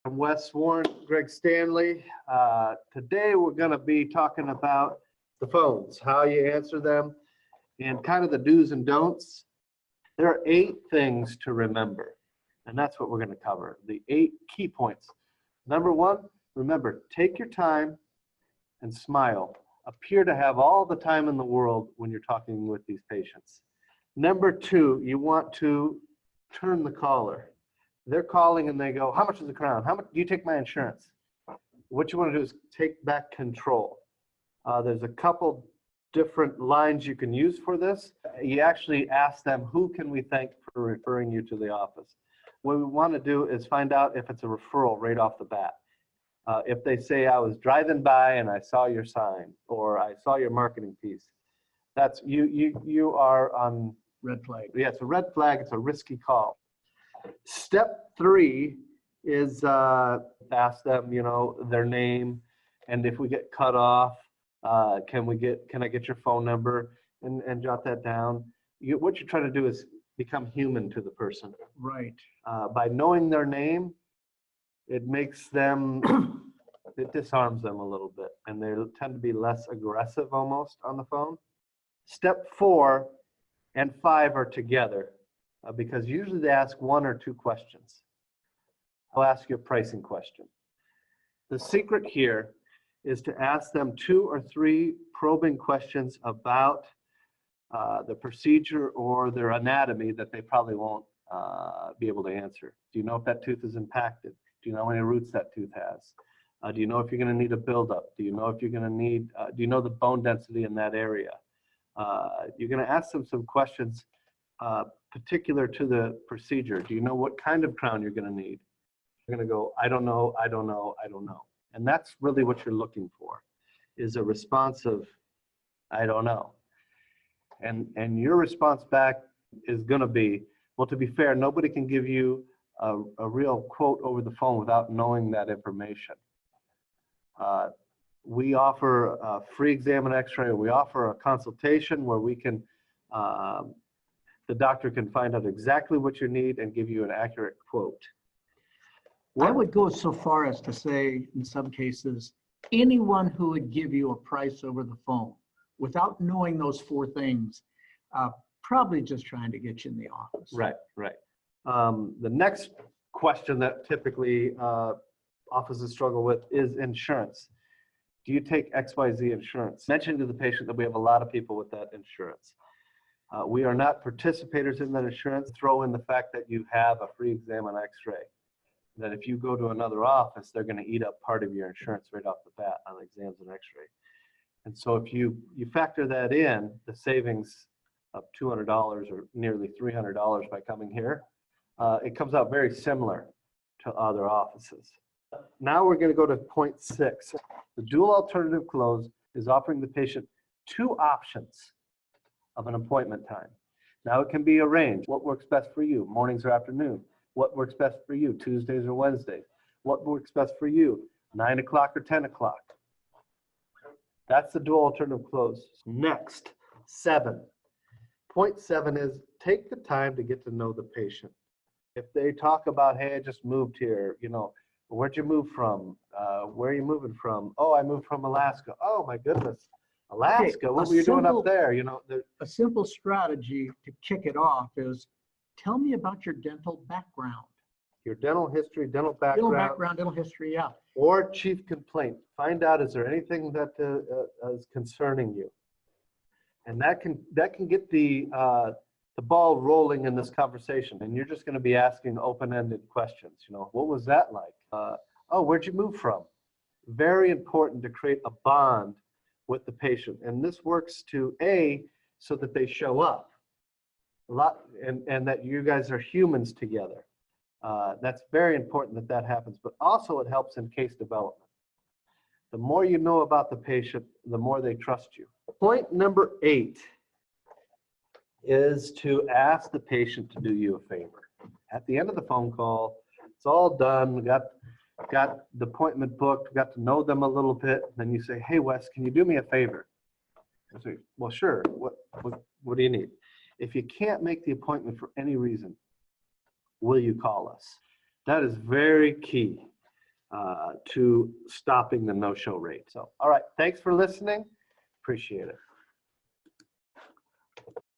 I'm Wes Warren, Greg Stanley. Today we're going to be talking about the phones, how you answer them, and kind of the do's and don'ts. There are 8 things to remember, and that's what we're going to cover, the 8 key points. Number 1, remember, take your time and smile. Appear to have all the time in the world when you're talking with these patients. Number 2, you want to turn the caller. They're calling and they go, how much is the crown? How much do you take my insurance? What you want to do is take back control. There's a couple different lines you can use for this. You actually ask them, who can we thank for referring you to the office? What we want to do is find out if it's a referral right off the bat. If they say, I was driving by and I saw your sign, or I saw your marketing piece, that's you are on red flag. Yeah, it's a red flag. It's a risky call. Step 3 is ask them, their name, and if we get cut off, can I get your phone number and jot that down. What you're trying to do is become human to the person. Right. By knowing their name, it makes them, it disarms them a little bit, and they tend to be less aggressive almost on the phone. Step 4 and 5 are together because usually they ask 1 or 2 questions. I'll ask you a pricing question. The secret here is to ask them 2 or 3 probing questions about the procedure or their anatomy that they probably won't be able to answer. Do you know if that tooth is impacted? Do you know how many roots that tooth has? Do you know if you're going to need a buildup? Do you know if you're going to need, do you know the bone density in that area? You're going to ask them some questions particular to the procedure. Do you know what kind of crown you're going to need? You're going to go, I don't know, I don't know, I don't know. And that's really what you're looking for, is a response of, I don't know. And your response back is going to be, well, to be fair, nobody can give you a real quote over the phone without knowing that information. We offer a free exam and x-ray. We offer a consultation where we can, the doctor can find out exactly what you need and give you an accurate quote. I would go so far as to say, in some cases, anyone who would give you a price over the phone without knowing those 4 things, probably just trying to get you in the office. Right, right. The next question that typically offices struggle with is insurance. Do you take XYZ insurance? Mention to the patient that we have a lot of people with that insurance. We are not participators in that insurance. Throw in the fact that you have a free exam and x-ray. That if you go to another office, they're going to eat up part of your insurance right off the bat on exams and x-ray. And so if you factor that in, the savings of $200 or nearly $300 by coming here, it comes out very similar to other offices. Now we're going to go to point 6. The dual alternative close is offering the patient 2 options of an appointment time. Now it can be arranged. What works best for you, mornings or afternoon? What works best for you, Tuesdays or Wednesdays? What works best for you, 9 o'clock or 10 o'clock? That's the dual alternative close. Next, 7. Point 7 is take the time to get to know the patient. If they talk about, hey, I just moved here, where'd you move from? Where are you moving from? Oh, I moved from Alaska. Oh, my goodness. Alaska, okay, what were you doing up there? A simple strategy to kick it off is, tell me about your dental background. Your dental history, dental background. Dental history, yeah. Or chief complaint. Find out, is there anything that is concerning you? And that can get the ball rolling in this conversation. And you're just going to be asking open-ended questions. What was that like? Oh, where'd you move from? Very important to create a bond with the patient. And this works to so that they show up a lot, and that you guys are humans together. That's very important that happens, but also it helps in case development. The more you know about the patient, the more they trust you. Point number 8 is to ask the patient to do you a favor. At the end of the phone call, it's all done. We got the appointment booked, got to know them a little bit. Then you say, hey, Wes, can you do me a favor? I say, well, sure. What do you need? If you can't make the appointment for any reason, will you call us? That is very key. to stopping the no-show rate. So, all right, thanks for listening. Appreciate it.